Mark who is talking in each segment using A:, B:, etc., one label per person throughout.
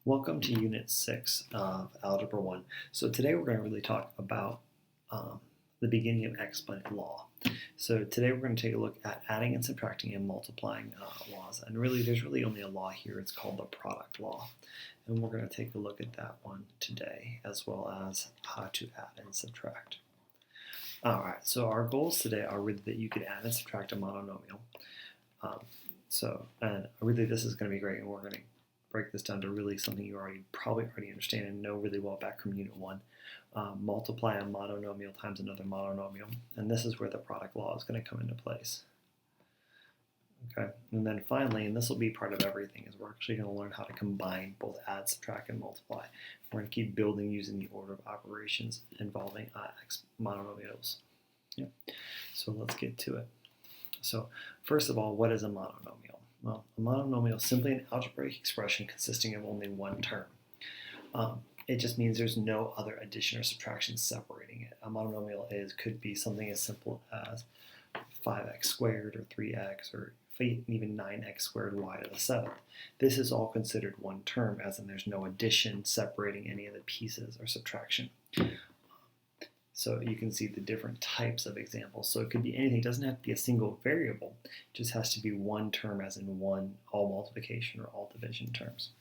A: Welcome to Unit 6 of Algebra 1. So today we're going to really talk about the beginning of exponent law. So today we're going to take a look at adding and subtracting and multiplying laws. And really there's really only a law here. It's called the product law. And we're going to take a look at that one today, as well as how to add and subtract. Alright, so our goals today are really that you could add and subtract a monomial. And really this is going to be great, and we're going to break this down to really something you probably already understand and know really well back from Unit 1. Multiply a monomial times another monomial, and this is where the product law is going to come into place. Okay, and then finally, and this will be part of everything, is we're actually going to learn how to combine both add, subtract, and multiply. We're going to keep building using the order of operations involving monomials. Yeah. So let's get to it. So first of all, what is a monomial? Well, a monomial is simply an algebraic expression consisting of only one term. It just means there's no other addition or subtraction separating it. A monomial could be something as simple as 5x squared or 3x or even 9x squared y to the 7th. This is all considered one term, as in there's no addition separating any of the pieces or subtraction. So you can see the different types of examples. So it could be anything. It doesn't have to be a single variable. It just has to be one term, as in all multiplication or all division terms,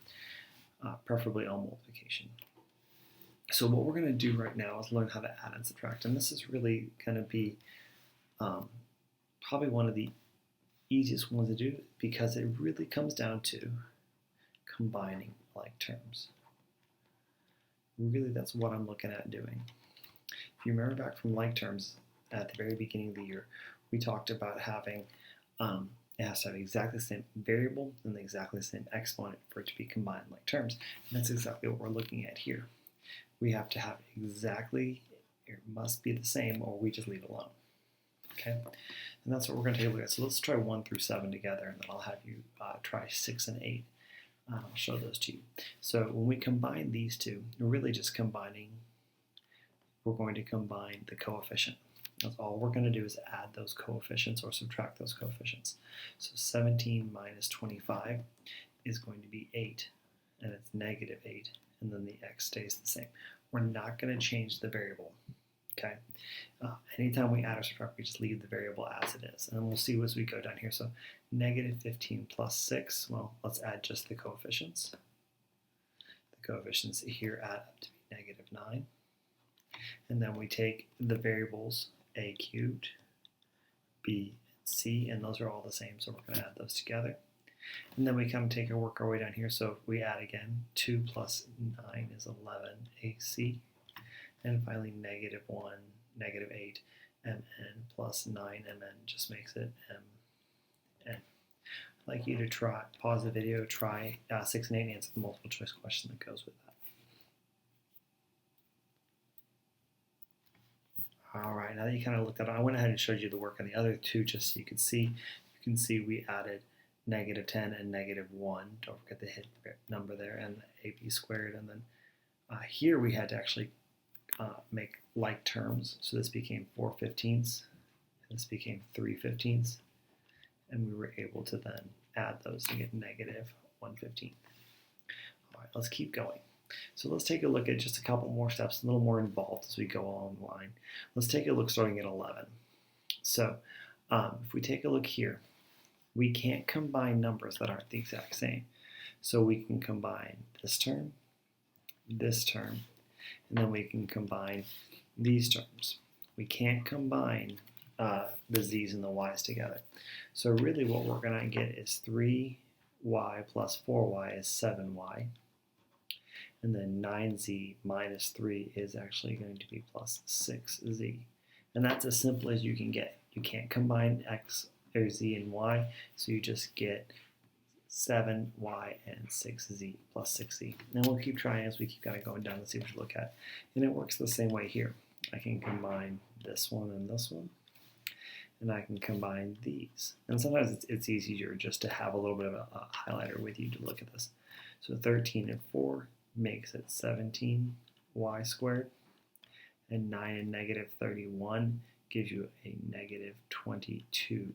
A: preferably all multiplication. So what we're going to do right now is learn how to add and subtract. And this is really going to be probably one of the easiest ones to do, because it really comes down to combining like terms. Really, that's what I'm looking at doing. If you remember back from like terms at the very beginning of the year, we talked about having, it has to have exactly the same variable and exactly the same exponent for it to be combined like terms. And that's exactly what we're looking at here. We have to have exactly, it must be the same, or we just leave it alone. Okay, and that's what we're going to take a look at. So let's try 1 through 7 together, and then I'll have you try 6 and 8. I'll show those to you. So when we combine these two, we're really just combining. We're going to combine the coefficient. That's all we're going to do, is add those coefficients or subtract those coefficients. So 17 minus 25 is going to be 8, and it's negative 8, and then the x stays the same. We're not going to change the variable. Okay. Anytime we add or subtract, we just leave the variable as it is, and we'll see as we go down here. So negative 15 plus 6. Well, let's add just the coefficients. The coefficients here add up to be negative 9. And then we take the variables a cubed, b, and c, and those are all the same, so we're going to add those together. And then we come work our way down here. So if we add again, 2 plus 9 is 11 ac, and finally negative 1, negative 8 mn plus 9 mn just makes it mn. I'd like you to pause the video, try 6 and 8, and answer the multiple choice question that goes with that. Alright, now that you kind of looked at it, I went ahead and showed you the work on the other two just so you could see. You can see we added negative 10 and negative 1. Don't forget the hidden number there, and the ab squared. And then here we had to actually make like terms. So this became 4/15, and this became 3/15. And we were able to then add those to get negative 1/15. Alright, let's keep going. So let's take a look at just a couple more steps, a little more involved as we go along the line. Let's take a look starting at 11. So if we take a look here, we can't combine numbers that aren't the exact same. So we can combine this term, and then we can combine these terms. We can't combine the z's and the y's together. So really what we're going to get is 3y plus 4y is 7y. And then 9z minus 3 is actually going to be plus 6z. And that's as simple as you can get. You can't combine x or z and y, so you just get 7y and 6z plus 6z. And we'll keep trying as we keep kind of going down to see what we look at. And it works the same way here. I can combine this one and this one, and I can combine these. And sometimes it's easier just to have a little bit of a highlighter with you to look at this. So 13 and 4 makes it 17y squared, and 9 and negative 31 gives you a negative 22y.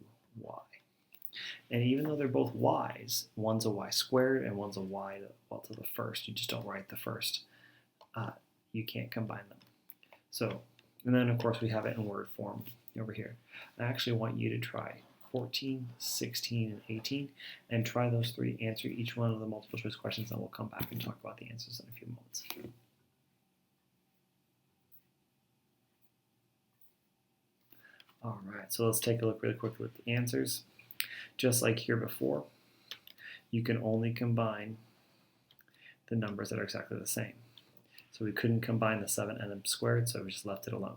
A: And even though they're both y's, one's a y squared and one's a y to the first, you just don't write the first. You can't combine them. So, and then of course we have it in word form over here. I actually want you to try 14, 16, and 18, and try those three, answer each one of the multiple choice questions, and we'll come back and talk about the answers in a few moments. All right, so let's take a look really quickly at the answers. Just like here before, you can only combine the numbers that are exactly the same. So we couldn't combine the 7 and m squared, so we just left it alone.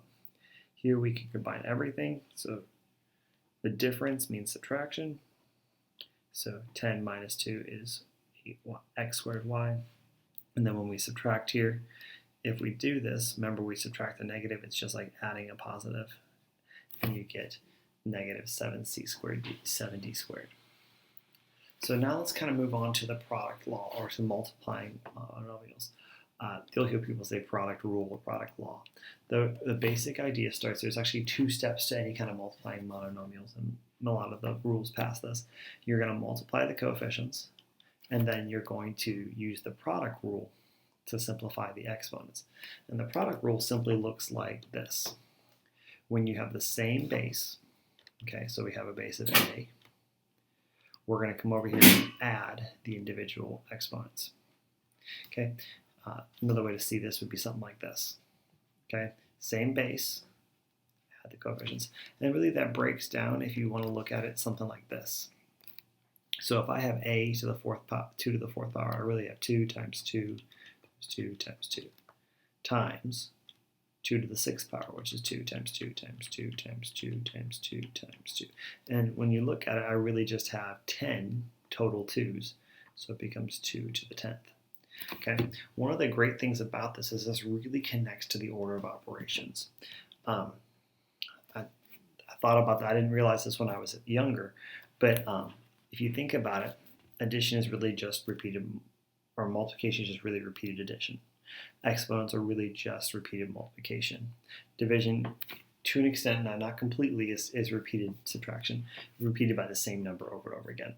A: Here we can combine everything, so the difference means subtraction. So 10 minus 2 is x squared y. And then when we subtract here, if we do this, remember we subtract the negative, it's just like adding a positive, and you get negative 7c squared, 7d squared. So now let's kind of move on to the product law, or to multiplying monomials. You'll hear people say product rule or product law. The basic idea starts, there's actually 2 steps to any kind of multiplying monomials, and a lot of the rules past this. You're going to multiply the coefficients, and then you're going to use the product rule to simplify the exponents. And the product rule simply looks like this. When you have the same base, okay, so we have a base of a, we're going to come over here and add the individual exponents. Okay. Another way to see this would be something like this. Okay, same base, add the coefficients, and really that breaks down, if you want to look at it, something like this. So if I have a to the 4th power, 2 to the 4th power, I really have 2 times 2 times 2 times 2 times 2 to the 6th power, which is 2 times 2 times 2 times 2 times 2 times 2. And when you look at it, I really just have 10 total 2's, so it becomes 2 to the 10th. Okay, one of the great things about this is this really connects to the order of operations. I thought about that. I didn't realize this when I was younger, but if you think about it, addition is really just repeated, or multiplication is just really repeated addition. Exponents are really just repeated multiplication. Division, to an extent, not completely, is repeated subtraction, repeated by the same number over and over again.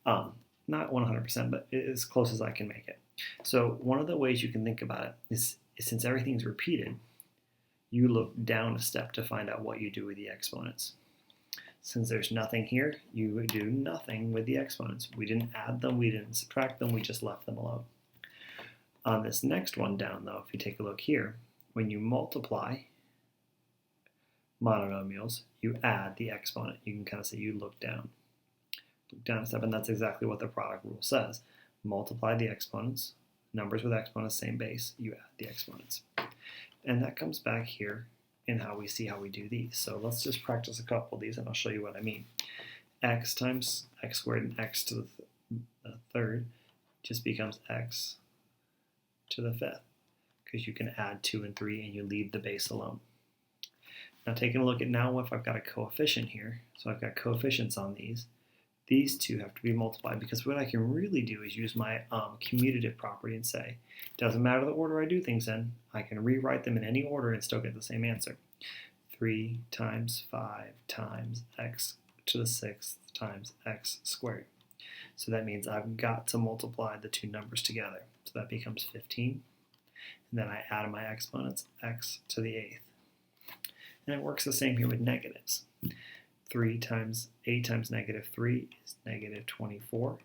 A: Not 100%, but as close as I can make it. So one of the ways you can think about it is since everything's repeated, you look down a step to find out what you do with the exponents. Since there's nothing here, you would do nothing with the exponents. We didn't add them, we didn't subtract them, we just left them alone. On this next one down, though, if you take a look here, when you multiply monomials, you add the exponent. You can kind of say you look down a step, and that's exactly what the product rule says. Multiply the exponents, numbers with exponents, same base, you add the exponents. And that comes back here in how we see how we do these. So let's just practice a couple of these and I'll show you what I mean. X times x squared and x to the 3rd just becomes x to the 5th, because you can add 2 and 3 and you leave the base alone. Now taking a look at now if I've got a coefficient here, so I've got coefficients on these two have to be multiplied, because what I can really do is use my commutative property and say, doesn't matter the order I do things in, I can rewrite them in any order and still get the same answer. 3 times 5 times x to the 6th times x squared. So that means I've got to multiply the two numbers together. So that becomes 15. And then I add my exponents, x to the 8th. And it works the same here with negatives. 8 times negative 3 is negative 24.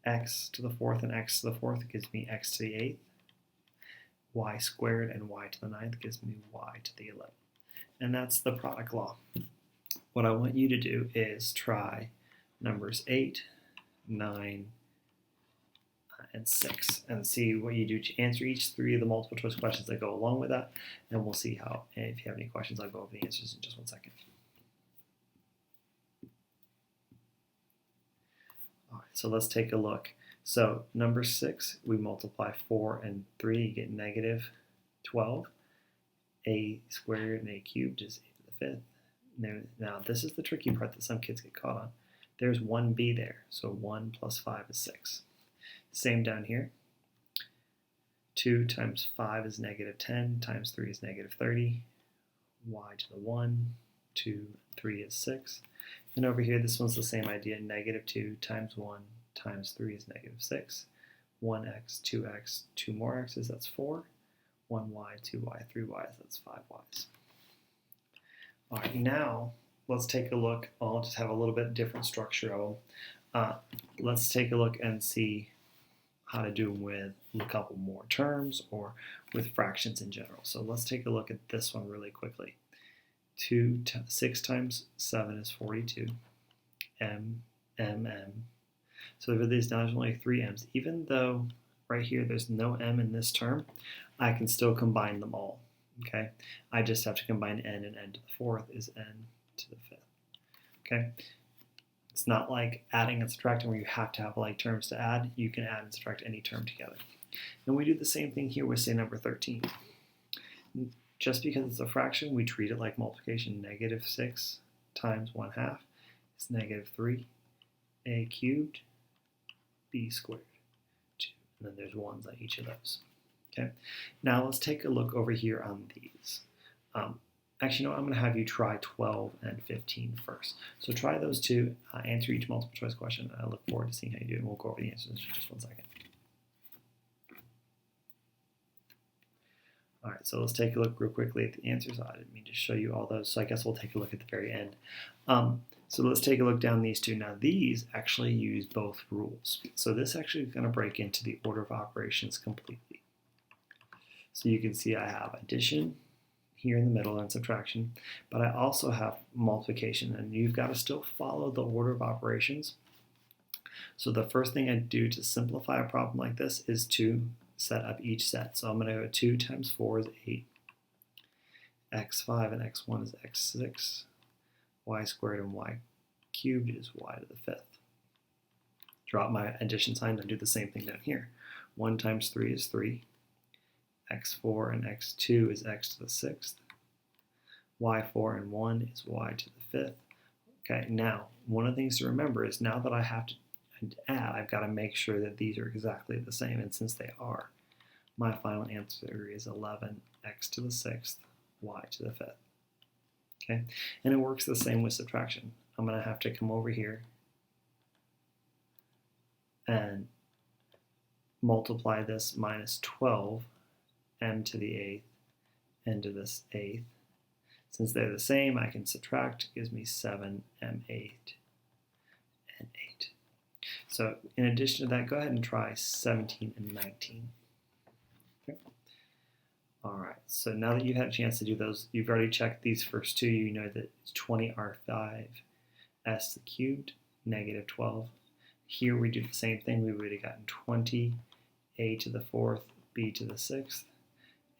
A: X to the 4th and x to the 4th gives me x to the 8th. Y squared and y to the 9th gives me y to the 11th. And that's the product law. What I want you to do is try numbers 8, 9, and 6 and see what you do to answer each 3 of the multiple choice questions that go along with that. And we'll see how, and if you have any questions, I'll go over the answers in just 1 second. All right, so let's take a look. So number 6, we multiply 4 and 3, you get negative 12. A squared and a cubed is a to the 5th. Now this is the tricky part that some kids get caught on. There's 1b there, so 1 plus 5 is 6. Same down here. 2 times 5 is negative 10, times 3 is negative 30. Y to the 1 2, 3 is 6. And over here, this one's the same idea. Negative 2 times 1 times 3 is negative 6. 1x, 2x, 2 more x's, that's 4. 1y, 2y, 3y, that's 5y's. All right, now let's take a look. I'll just have a little bit different structure of them. Let's take a look and see how to do them with a couple more terms or with fractions in general. So let's take a look at this one really quickly. 6 times 7 is 42. M. So for these, now there's only 3 m's. Even though right here there's no m in this term, I can still combine them all. Okay, I just have to combine n, and n to the 4th is n to the 5th. Okay, it's not like adding and subtracting where you have to have like terms to add. You can add and subtract any term together. And we do the same thing here with, say, number 13. Just because it's a fraction, we treat it like multiplication. Negative 6 times 1/2 is negative 3a cubed b squared. 2. And then there's 1s on each of those. Okay. Now let's take a look over here on these. Actually, no, I'm going to have you try 12 and 15 first. So try those two, answer each multiple choice question. I look forward to seeing how you do, and we'll go over the answers in just 1 second. All right, so let's take a look real quickly at the answers. I didn't mean to show you all those, so I guess we'll take a look at the very end. So let's take a look down these two. Now these actually use both rules. So this actually is going to break into the order of operations completely. So you can see I have addition here in the middle and subtraction, but I also have multiplication, and you've got to still follow the order of operations. So the first thing I do to simplify a problem like this is to set up each set. So I'm going to go 2 times 4 is 8, x5 and x1 is x6, y squared and y cubed is y to the 5th. Drop my addition sign and do the same thing down here. 1 times 3 is 3, x4 and x2 is x to the 6th, y4 and 1 is y to the 5th. Okay, now one of the things to remember is now that I have to add, I've got to make sure that these are exactly the same, and since they are, my final answer is 11 x to the 6th, y to the 5th. Okay, and it works the same with subtraction. I'm going to have to come over here and multiply this minus 12 m to the 8th, n to this 8th. Since they're the same, I can subtract. It gives me 7 m8 and 8. So in addition to that, go ahead and try 17 and 19. Okay. All right, so now that you've had a chance to do those, you've already checked these first two. You know that it's 20r5 s to the cubed, negative 12. Here we do the same thing. We would have gotten 20 a to the 4th, b to the 6th,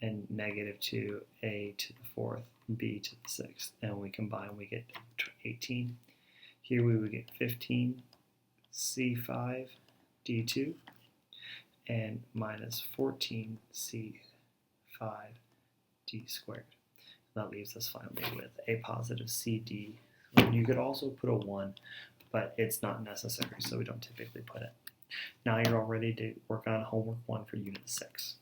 A: and negative 2 a to the 4th, b to the 6th. And when we combine, we get 18. Here we would get 15 c5 d2 and minus 14 c5 d squared. That leaves us finally with a positive cd. You could also put a 1, but it's not necessary, so we don't typically put it. Now you're all ready to work on homework 1 for Unit 6.